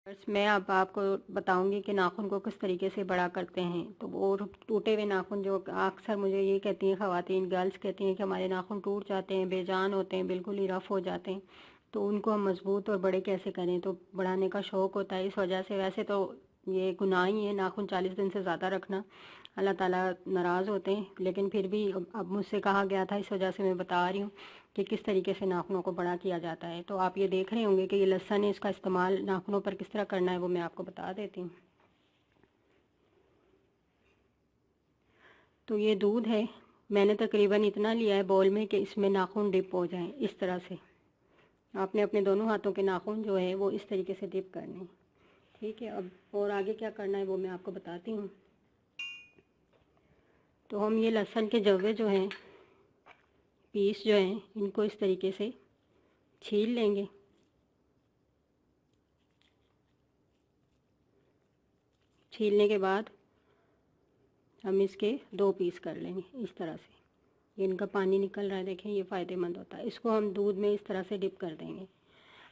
بس میں اب آپ کو بتاؤں گی کہ ناخن کو کس طریقے سے بڑا کرتے ہیں. تو وہ ٹوٹے ہوئے ناخن جو اکثر مجھے یہ کہتی ہیں خواتین، گرلس کہتی ہیں کہ ہمارے ناخن ٹوٹ جاتے ہیں، بے جان ہوتے ہیں، بالکل ہی رف ہو جاتے ہیں، تو ان کو ہم مضبوط اور بڑے کیسے کریں. تو بڑھانے کا شوق ہوتا ہے، اس وجہ سے ویسے تو یہ گناہ ہی ہے ناخن 40 دن سے زیادہ رکھنا، اللہ تعالیٰ ناراض ہوتے ہیں، لیکن پھر بھی اب مجھ سے کہا گیا تھا، اس وجہ سے میں بتا رہی ہوں کہ کس طریقے سے ناخنوں کو بڑا کیا جاتا ہے. تو آپ یہ دیکھ رہے ہوں گے کہ یہ لہسن ہے، اس کا استعمال ناخنوں پر کس طرح کرنا ہے وہ میں آپ کو بتا دیتی ہوں. تو یہ دودھ ہے، میں نے تقریباً اتنا لیا ہے بول میں کہ اس میں ناخن ڈپ ہو جائیں. اس طرح سے آپ نے اپنے دونوں ہاتھوں کے ناخن جو ہے وہ اس طریقے سے ڈپ کرنے ہیں. ٹھیک ہے، اب اور آگے کیا کرنا ہے وہ میں آپ کو بتاتی ہوں. تو ہم یہ لہسن کے جوے جو ہیں، پیس جو ہیں، ان کو اس طریقے سے چھیل لیں گے. چھیلنے کے بعد ہم اس کے 2 پیس کر لیں گے اس طرح سے. یہ ان کا پانی نکل رہا ہے، دیکھیں یہ فائدہ مند ہوتا ہے. اس کو ہم دودھ میں اس طرح سے ڈپ کر دیں گے.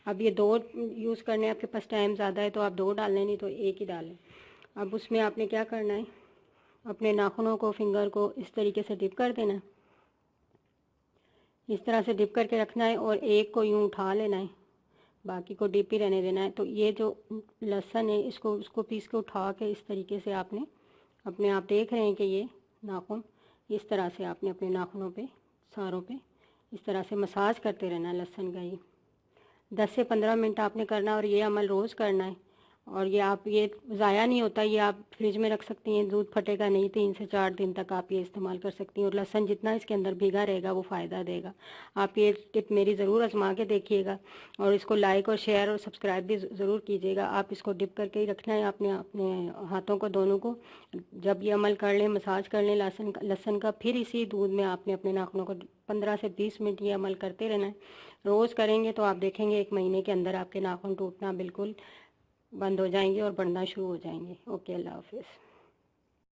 اب یہ 2 یوز کرنے، آپ کے پاس ٹائم زیادہ ہے تو آپ 2 ڈال لیں، نہیں تو 1 ہی ڈالیں. اب اس میں آپ نے کیا کرنا ہے، اپنے ناخنوں کو، فنگر کو اس طریقے سے ڈپ کر دینا ہے. اس طرح سے ڈپ کر کے رکھنا ہے اور ایک کو یوں اٹھا لینا ہے، باقی کو ڈپ ہی رہنے دینا ہے. تو یہ جو لہسن ہے اس کو پیس کے اٹھا کے اس طریقے سے آپ نے آپ دیکھ رہے ہیں کہ یہ ناخن اس طرح سے آپ نے اپنے ناخنوں پہ، ساروں پہ اس طرح سے مساج کرتے رہنا ہے لہسن کا. یہ 10 سے 15 منٹ آپ نے کرنا، اور یہ عمل روز کرنا ہے. اور یہ آپ، یہ ضائع نہیں ہوتا، یہ آپ فریج میں رکھ سکتی ہیں، دودھ پھٹے گا نہیں. 3 سے 4 دن تک آپ یہ استعمال کر سکتی ہیں، اور لہسن جتنا اس کے اندر بھیگا رہے گا وہ فائدہ دے گا. آپ یہ ٹپ میری ضرور آزما کے دیکھیے گا، اور اس کو لائک اور شیئر اور سبسکرائب بھی ضرور کیجیے گا. آپ اس کو ڈپ کر کے ہی رکھنا ہے اپنے ہاتھوں کو دونوں کو. جب یہ عمل کر لیں، مساج کر لیں لہسن کا، پھر اسی دودھ میں آپ نے اپنے ناخنوں کو 15 سے 20 منٹ یہ عمل کرتے رہنا ہے. روز کریں گے تو آپ دیکھیں گے 1 مہینے کے اندر آپ کے ناخن ٹوٹنا بالکل بند ہو جائیں گے اور بڑھنا شروع ہو جائیں گے. اوکے، اللہ حافظ.